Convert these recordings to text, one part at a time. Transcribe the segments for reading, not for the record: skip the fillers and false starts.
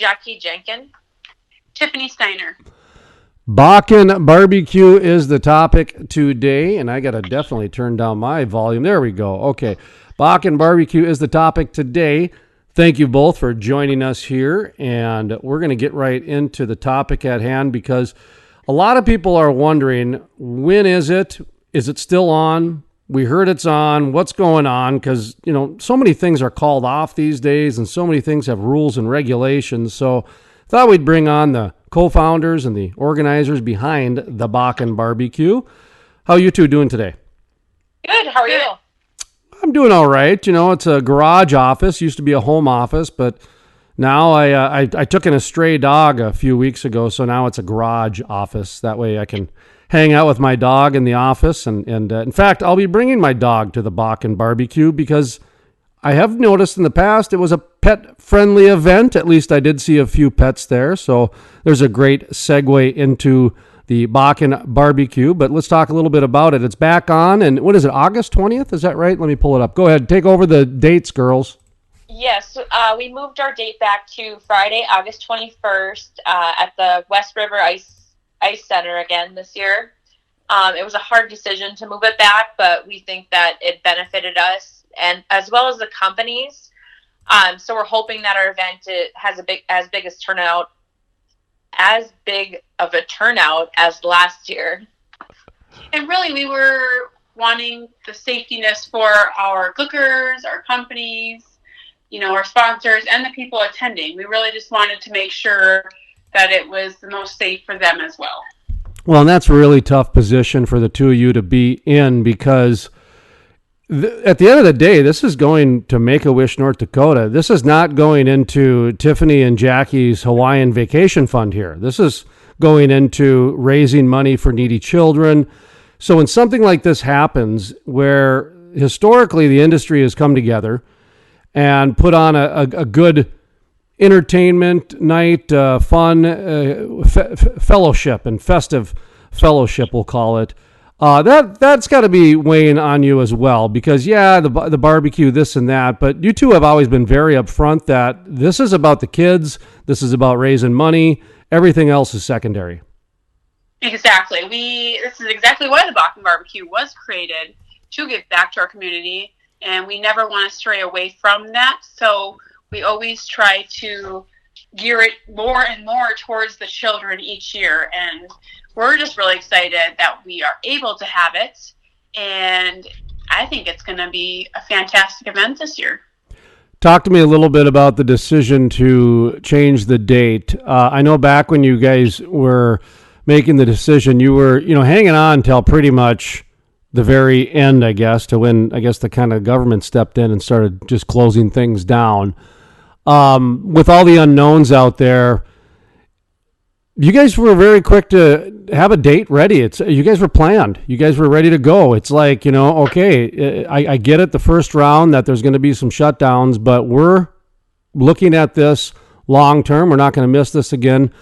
Jackie Jenkin. Tiffany Steiner. Bakken BBQ is the topic today, and I got to definitely turn down my volume. There we go. Okay. Bakken BBQ is the topic today. Thank you both for joining us here, and we're going to get right into the topic at hand because a lot of people are wondering, when is it? Is it still on? We heard it's on. What's going on? Because, so many things are called off these days, and so many things have rules and regulations. So thought we'd bring on the co-founders and the organizers behind the Bakken BBQ. How are you two doing today? Good. How are you? I'm doing all right. It's a garage office. Used to be a home office, but now I took in a stray dog a few weeks ago, so now it's a garage office. That way I can hang out with my dog in the office. And in fact, I'll be bringing my dog to the Bakken BBQ because I have noticed in the past it was a pet-friendly event. At least I did see a few pets there. So there's a great segue into the Bakken BBQ. But let's talk a little bit about it. It's back on, and what is it, August 20th? Is that right? Let me pull it up. Go ahead. Take over the dates, girls. Yes, we moved our date back to Friday, August 21st at the West River Ice Center again this year. It was a hard decision to move it back, but we think that it benefited us and as well as the companies. So we're hoping that our event has as big of a turnout as last year. And really, we were wanting the safetyness for our cookers, our companies, our sponsors, and the people attending. We really just wanted to make sure that it was the most safe for them as well. Well, and that's a really tough position for the two of you to be in because at the end of the day, this is going to Make-A-Wish, North Dakota. This is not going into Tiffany and Jackie's Hawaiian vacation fund here. This is going into raising money for needy children. So when something like this happens, where historically the industry has come together and put on a good entertainment night, fun fellowship and festive fellowship, we'll call it. That's got to be weighing on you as well because, the barbecue, this and that, but you two have always been very upfront that this is about the kids, this is about raising money, everything else is secondary. Exactly. This is exactly why the Bakken BBQ was created, to give back to our community, and we never want to stray away from that. So we always try to gear it more and more towards the children each year. And we're just really excited that we are able to have it. And I think it's going to be a fantastic event this year. Talk to me a little bit about the decision to change the date. I know back when you guys were making the decision, you were, hanging on till pretty much the very end, I guess, to when, the kind of government stepped in and started just closing things down. With all the unknowns out there, you guys were very quick to have a date ready. You guys were planned. You guys were ready to go. It's like, okay, I get it the first round that there's going to be some shutdowns, but we're looking at this long term. We're not going to miss this again.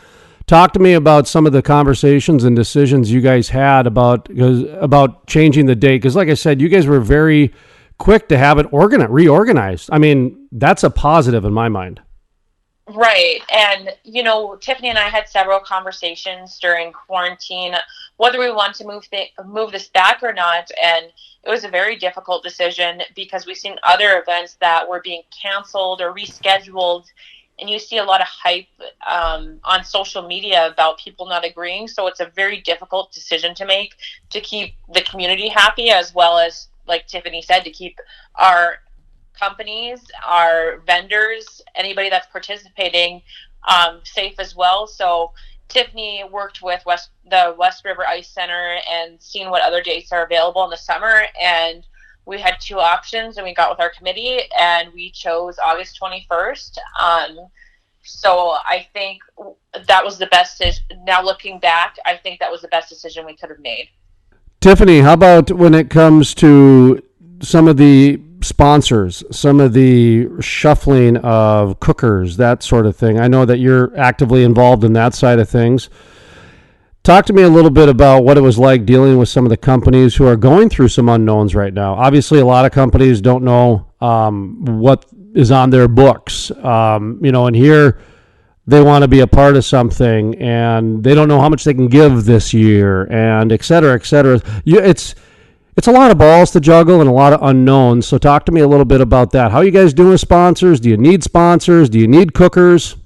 Talk to me about some of the conversations and decisions you guys had about changing the date. Because like I said, you guys were very quick to have it reorganized. I mean, that's a positive in my mind. Right. And, Tiffany and I had several conversations during quarantine, whether we want to move this back or not. And it was a very difficult decision because we've seen other events that were being canceled or rescheduled. And you see a lot of hype on social media about people not agreeing. So it's a very difficult decision to make to keep the community happy, as well as, like Tiffany said, to keep our companies, our vendors, anybody that's participating safe as well. So Tiffany worked with the West River Ice Center and seen what other dates are available in the summer. And we had two options, and we got with our committee, and we chose August 21st. So I think that was the best. Now looking back, I think that was the best decision we could have made. Tiffany, how about when it comes to some of the sponsors, some of the shuffling of cookers, that sort of thing? I know that you're actively involved in that side of things. Talk to me a little bit about what it was like dealing with some of the companies who are going through some unknowns right now. Obviously, a lot of companies don't know what is on their books. And here they want to be a part of something and they don't know how much they can give this year, and et cetera, et cetera. It's a lot of balls to juggle and a lot of unknowns. So talk to me a little bit about that. How are you guys doing with sponsors? Do you need sponsors? Do you need cookers?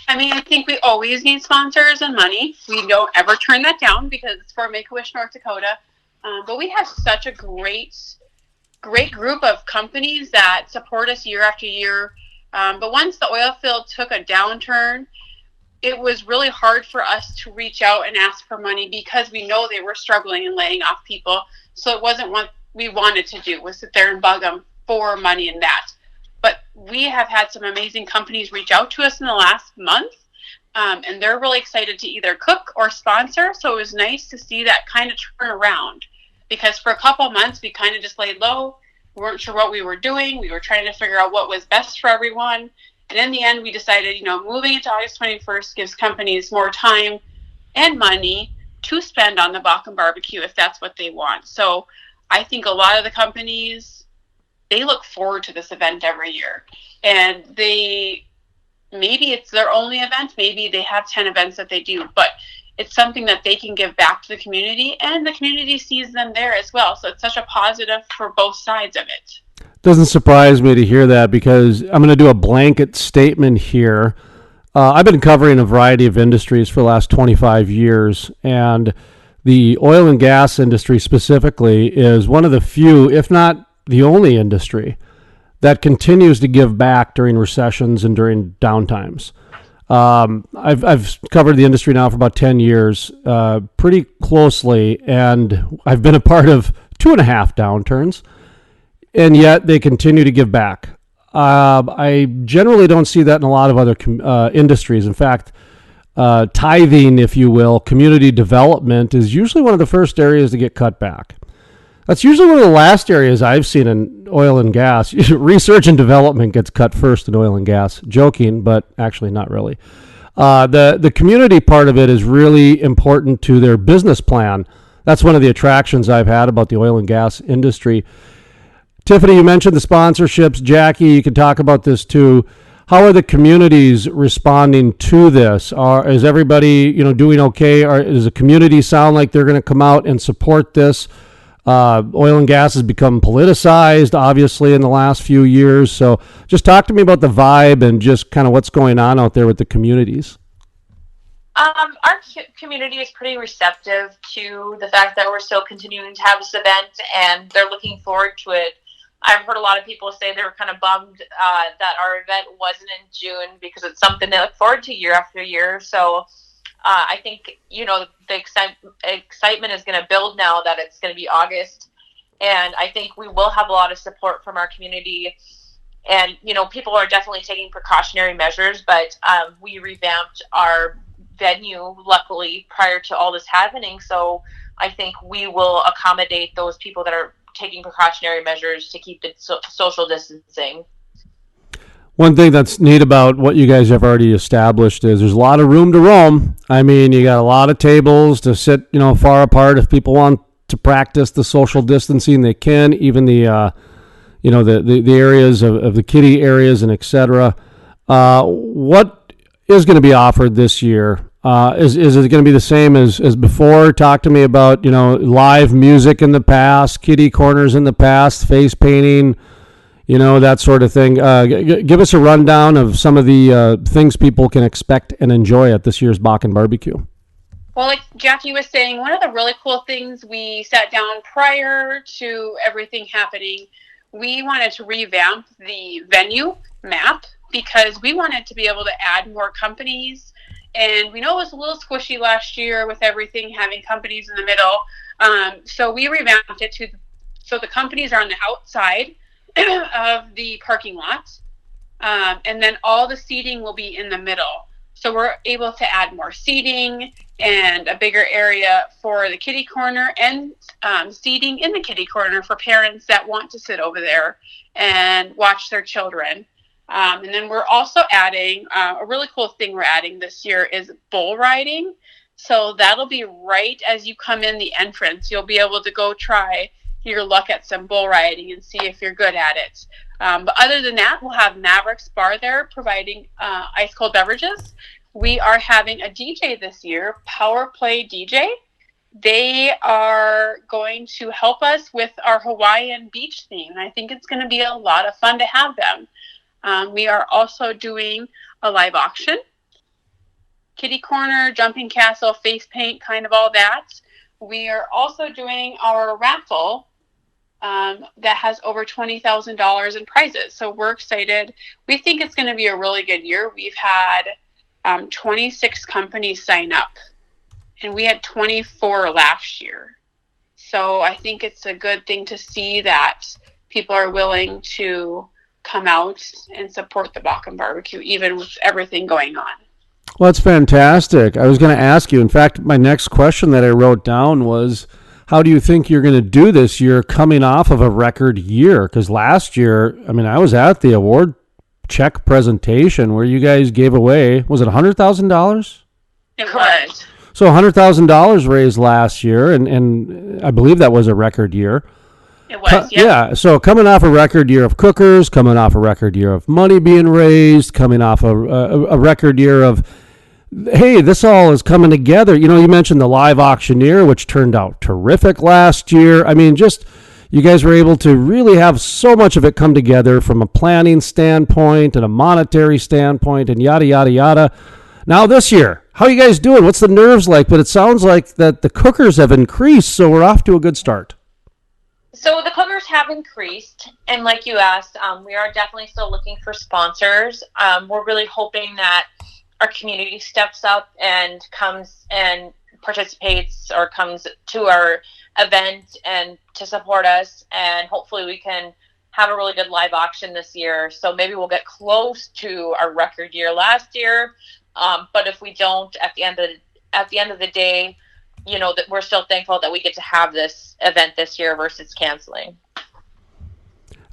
I mean, I think we always need sponsors and money. We don't ever turn that down because it's for Make-A-Wish North Dakota. But we have such a great group of companies that support us year after year. But once the oil field took a downturn, it was really hard for us to reach out and ask for money because we know they were struggling and laying off people. So it wasn't what we wanted to do, was sit there and bug them for money and that. But we have had some amazing companies reach out to us in the last month, and they're really excited to either cook or sponsor. So it was nice to see that kind of turn around, because for a couple months we kind of just laid low. We weren't sure what we were doing. We were trying to figure out what was best for everyone. And in the end, we decided, moving into August 21st gives companies more time and money to spend on the Bakken barbecue if that's what they want. So I think a lot of the companies, they look forward to this event every year. And maybe it's their only event. Maybe they have 10 events that they do. But it's something that they can give back to the community, and the community sees them there as well. So it's such a positive for both sides of it. Doesn't surprise me to hear that, because I'm going to do a blanket statement here. I've been covering a variety of industries for the last 25 years, and the oil and gas industry specifically is one of the few, if not the only industry, that continues to give back during recessions and during downtimes. I've covered the industry now for about 10 years, pretty closely, and I've been a part of 2.5 downturns, and yet they continue to give back. I generally don't see that in a lot of other industries. In fact, tithing, if you will, community development is usually one of the first areas to get cut back. That's usually one of the last areas I've seen in oil and gas. Research and development gets cut first in oil and gas. Joking, but actually not really. The community part of it is really important to their business plan. That's one of the attractions I've had about the oil and gas industry. Tiffany, you mentioned the sponsorships. Jackie, you can talk about this too. How are the communities responding to this? Is everybody, doing okay? Does the community sound like they're going to come out and support this? Oil and gas has become politicized, obviously, in the last few years. So just talk to me about the vibe and just kind of what's going on out there with the communities. Our community is pretty receptive to the fact that we're still continuing to have this event, and they're looking forward to it. I've heard a lot of people say they were kind of bummed that our event wasn't in June, because it's something they look forward to year after year. So I think, the excitement is going to build now that it's going to be August. And I think we will have a lot of support from our community. And, people are definitely taking precautionary measures, but we revamped our venue, luckily, prior to all this happening. So I think we will accommodate those people that are taking precautionary measures to keep the social distancing. One thing that's neat about what you guys have already established is there's a lot of room to roam. I mean, you got a lot of tables to sit, far apart. If people want to practice the social distancing, they can. Even the areas of the kiddie areas and etc. What is going to be offered this year? Is it going to be the same as before? Talk to me about, live music in the past, kiddie corners in the past, face painting, that sort of thing. Give us a rundown of some of the things people can expect and enjoy at this year's Bakken BBQ. Well, like Jackie was saying, one of the really cool things we sat down prior to everything happening, we wanted to revamp the venue map because we wanted to be able to add more companies. And we know it was a little squishy last year with everything having companies in the middle. So we revamped it so the companies are on the outside of the parking lot. And then all the seating will be in the middle. So we're able to add more seating and a bigger area for the kiddie corner, and seating in the kiddie corner for parents that want to sit over there and watch their children. And then we're also adding, a really cool thing we're adding this year is bull riding. So that'll be right as you come in the entrance. You'll be able to go try your luck at some bull riding and see if you're good at it. But other than that, we'll have Mavericks Bar there providing ice cold beverages. We are having a DJ this year, Power Play DJ. They are going to help us with our Hawaiian beach theme. And I think it's going to be a lot of fun to have them. We are also doing a live auction, kitty corner, jumping castle, face paint, kind of all that. We are also doing our raffle that has over $20,000 in prizes. So we're excited. We think it's going to be a really good year. We've had 26 companies sign up, and we had 24 last year. So I think it's a good thing to see that people are willing to come out and support the Bakken barbecue, even with everything going on. Well, that's fantastic. I was going to ask you, in fact, my next question that I wrote down was, how do you think you're going to do this year coming off of a record year? Because last year, I mean, I was at the award check presentation where you guys gave away, was it $100,000? It was. So $100,000 raised last year, and I believe that was a record year. It was, yeah. So coming off a record year of cookers, coming off a record year of money being raised, coming off a record year of, hey, this all is coming together. You know, you mentioned the live auctioneer, which turned out terrific last year. I mean, just you guys were able to really have so much of it come together from a planning standpoint and a monetary standpoint and yada, yada, yada. Now this year, how are you guys doing? What's the nerves like? But it sounds like that the cookers have increased, so we're off to a good start. So the cookers have increased, and like you asked, we are definitely still looking for sponsors. We're really hoping that our community steps up and comes and participates or comes to our event and to support us, and hopefully we can have a really good live auction this year. So maybe we'll get close to our record year last year, but if we don't, at the end of the day, you know, that we're still thankful that we get to have this event this year versus canceling.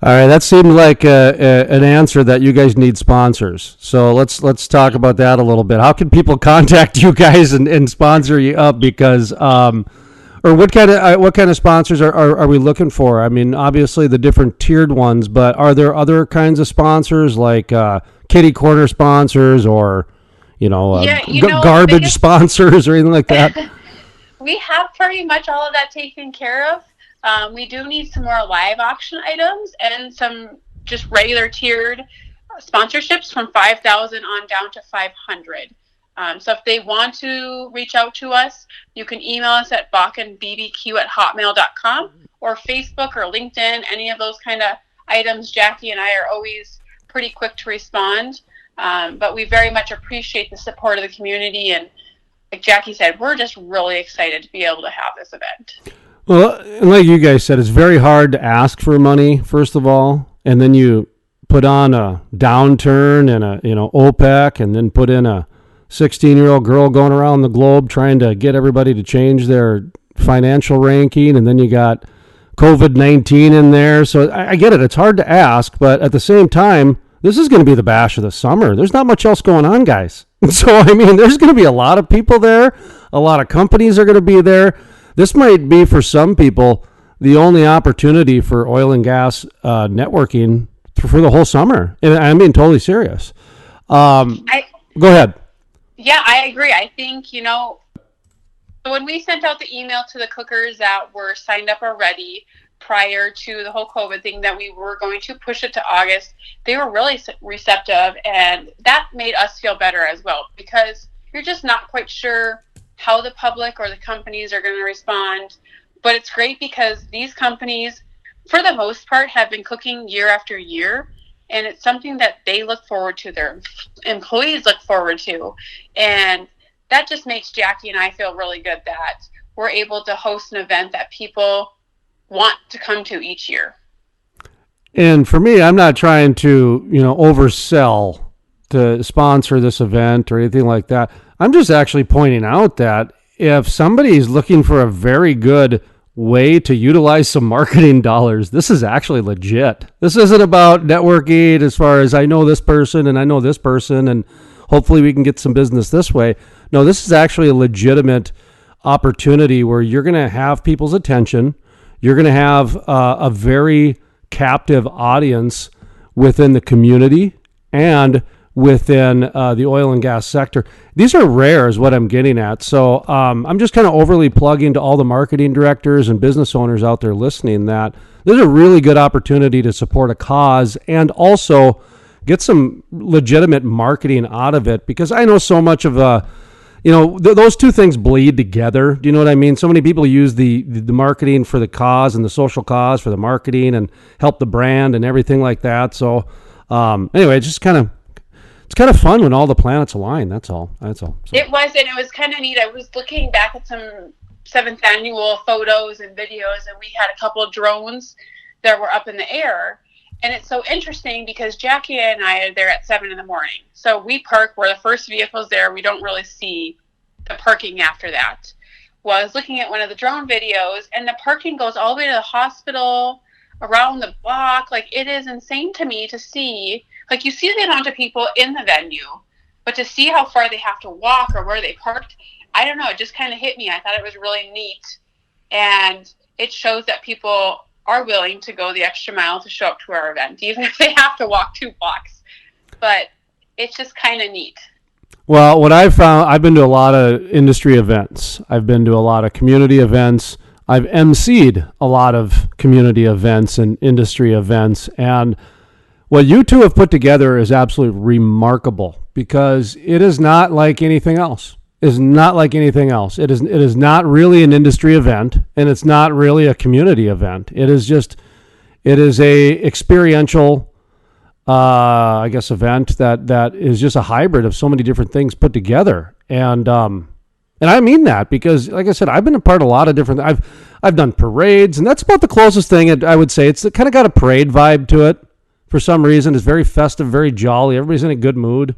All right, that seemed like an answer that you guys need sponsors. So let's talk about that a little bit. How can people contact you guys and sponsor you up? Because or what kind of sponsors are we looking for? I mean, obviously the different tiered ones, but are there other kinds of sponsors like kitty corner sponsors or garbage sponsors or anything like that? We have pretty much all of that taken care of. We do need some more live auction items and some just regular tiered sponsorships from 5,000 on down to 500. So if they want to reach out to us, you can email us at bakkenbbq@hotmail.com or Facebook or LinkedIn, any of those kind of items. Jackie and I are always pretty quick to respond. But we very much appreciate the support of the community, and like Jackie said, we're just really excited to be able to have this event. Well, and like you guys said, it's very hard to ask for money, first of all, and then you put on a downturn and OPEC, and then put in a 16-year-old girl going around the globe trying to get everybody to change their financial ranking, and then you got COVID-19 in there. So I get it. It's hard to ask, but at the same time, this is going to be the bash of the summer. There's not much else going on, guys. So, I mean, there's going to be a lot of people there. A lot of companies are going to be there. This might be, for some people, the only opportunity for oil and gas networking for the whole summer. And I'm being totally serious. Go ahead. Yeah, I agree. I think, when we sent out the email to the cookers that were signed up already prior to the whole COVID thing, that we were going to push it to August, they were really receptive, and that made us feel better as well, because you're just not quite sure how the public or the companies are going to respond. But it's great because these companies, for the most part, have been cooking year after year, and it's something that they look forward to, their employees look forward to, and that just makes Jackie and I feel really good that we're able to host an event that people want to come to each year. And for me, I'm not trying to, oversell to sponsor this event or anything like that. I'm just actually pointing out that if somebody is looking for a very good way to utilize some marketing dollars, this is actually legit. This isn't about networking as far as I know this person and I know this person and hopefully we can get some business this way. No, this is actually a legitimate opportunity where you're going to have people's attention. You're going to have a very captive audience within the community and within the oil and gas sector. These are rare is what I'm getting at. So I'm just kind of overly plugging to all the marketing directors and business owners out there listening that there's a really good opportunity to support a cause and also get some legitimate marketing out of it, because I know so much of those two things bleed together. Do you know what I mean? So many people use the marketing for the cause and the social cause for the marketing and help the brand and everything like that. So anyway, it's kind of fun when all the planets align. That's all. So. It was kind of neat. I was looking back at some 7th annual photos and videos, and we had a couple of drones that were up in the air. And it's so interesting because Jackie and I are there at 7 a.m. So we park, we're the first vehicles there. We don't really see the parking after that. Well, I was looking at one of the drone videos, and the parking goes all the way to the hospital, around the block. Like, it is insane to me to see, like, you see the amount of people in the venue, but to see how far they have to walk or where they parked, I don't know. It just kind of hit me. I thought it was really neat. And it shows that people are willing to go the extra mile to show up to our event, even if they have to walk 2 blocks. But it's just kind of neat. Well, what I've found, I've been to a lot of industry events. I've been to a lot of community events. I've emceed a lot of community events and industry events. And what you two have put together is absolutely remarkable, because it is not like anything else. Is not like anything else. It is not really an industry event, and it's not really a community event. It is a experiential, event that is just a hybrid of so many different things put together. And I mean that because, like I said, I've been a part of a lot of different. I've done parades, and that's about the closest thing I would say. It's kind of got a parade vibe to it for some reason. It's very festive, very jolly. Everybody's in a good mood.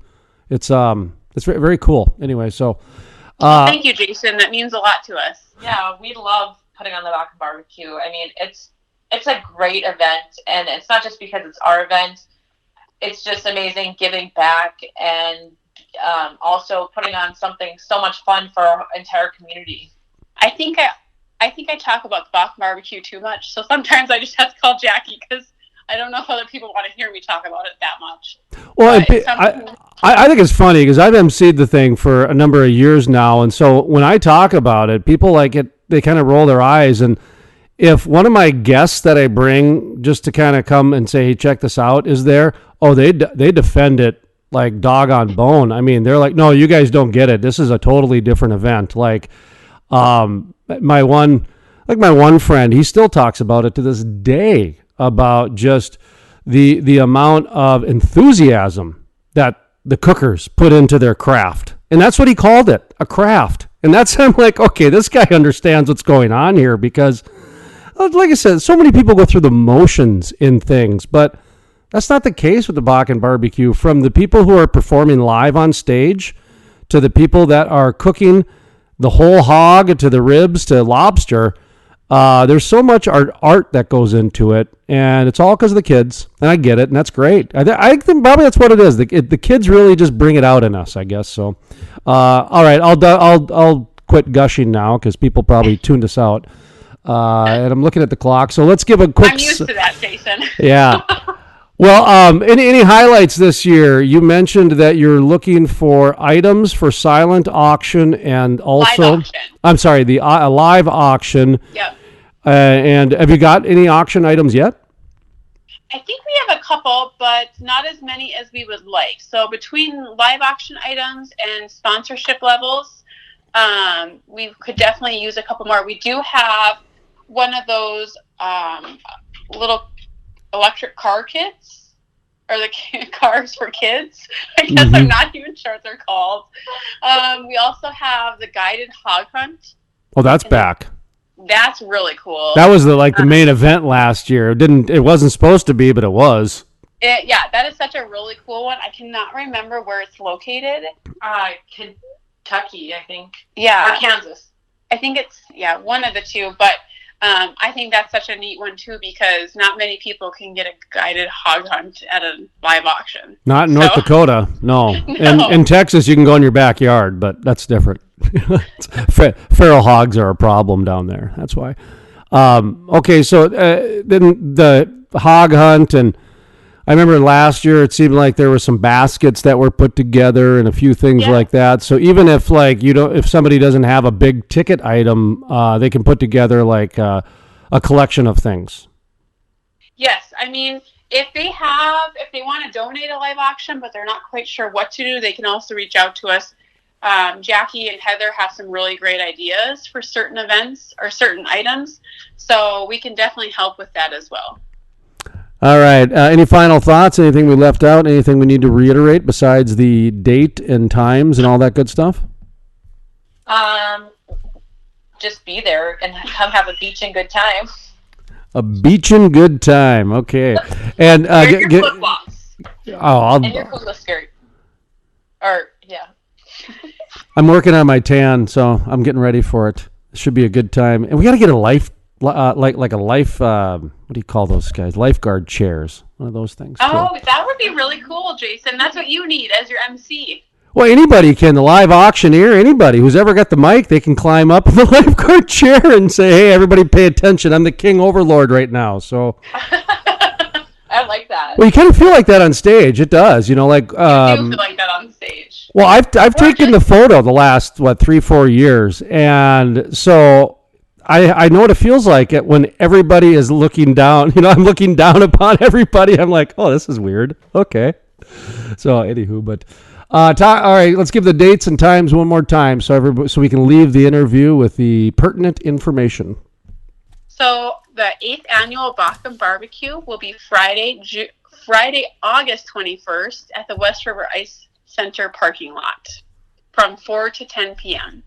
It's very, very cool. Anyway, so. Thank you, Jason. That means a lot to us. Yeah, we love putting on the Bakken BBQ. I mean, it's a great event, and it's not just because it's our event. It's just amazing giving back and also putting on something so much fun for our entire community. I think I talk about the Bakken BBQ too much, so sometimes I just have to call Jackie because I don't know if other people want to hear me talk about it that much. Well, I think it's funny because I've emceed the thing for a number of years now, and so when I talk about it, people like it. They kind of roll their eyes, and if one of my guests that I bring just to kind of come and say, "Hey, check this out," is there? Oh, they defend it like dog on bone. I mean, they're like, "No, you guys don't get it. This is a totally different event." Like, my one friend, he still talks about it to this day, about just the amount of enthusiasm that the cookers put into their craft. And that's what he called it, a craft. And that's, I'm like, okay, this guy understands what's going on here, because like I said, so many people go through the motions in things, but that's not the case with the Bakken BBQ. From the people who are performing live on stage to the people that are cooking the whole hog to the ribs to lobster, there's so much art that goes into it, and it's all because of the kids, and I get it, and that's great. I think probably that's what it is. The kids really just bring it out in us, I guess. So, all right, I'll quit gushing now because people probably tuned us out, and I'm looking at the clock. So let's give a quick. I'm used to that, Jason. Yeah. Well, any highlights this year? You mentioned that you're looking for items for silent auction and also Live auction. I'm sorry, the live auction. Yep. And have you got any auction items yet? I think we have a couple, but not as many as we would like. So between live auction items and sponsorship levels, we could definitely use a couple more. We do have one of those little electric car kits, or the cars for kids. I guess I'm not even sure what they're called. We also have the Guided Hog Hunt. Oh, that's back. That's really cool. That was the main event last year. It wasn't supposed to be, but it was. Yeah, that is such a really cool one. I cannot remember where it's located. Kentucky, I think. Yeah. Or Kansas. I think it's, one of the two. But I think that's such a neat one, too, because not many people can get a guided hog hunt at a live auction. Not in North Dakota, no. No. In Texas, you can go in your backyard, but that's different. Feral hogs are a problem down there. That's why. Okay, so then the hog hunt, and I remember last year it seemed like there were some baskets that were put together and a few things like that. So even if like if somebody doesn't have a big ticket item, they can put together like a collection of things. Yes, I mean, if they want to donate a live auction, but they're not quite sure what to do, they can also reach out to us. Jackie and Heather have some really great ideas for certain events or certain items, so we can definitely help with that as well. All right. Any final thoughts? Anything we left out? Anything we need to reiterate besides the date and times and all that good stuff? Just be there and come have a beach and good time. A beach and good time. Okay. And your flip-flops. And your hula skirt. Or, yeah. I'm working on my tan, so I'm getting ready for it. It should be a good time. And we got to get a life, like a life, what do you call those guys? Lifeguard chairs. One of those things. Oh, that would be really cool, Jason. That's what you need as your MC. Well, anybody can. The live auctioneer, anybody who's ever got the mic, they can climb up in the lifeguard chair and say, hey, everybody pay attention. I'm the king overlord right now. So I like that. Well, you kind of feel like that on stage. It does. You do feel like that on stage. Well, I've taken the photo the last, 3-4 years. And so I know what it feels like when everybody is looking down. I'm looking down upon everybody. I'm like, oh, this is weird. Okay. So anywho, but... all right, let's give the dates and times one more time so we can leave the interview with the pertinent information. So the 8th Annual Bakken BBQ will be Friday, August 21st at the West River Ice Center parking lot from 4 to 10 p.m.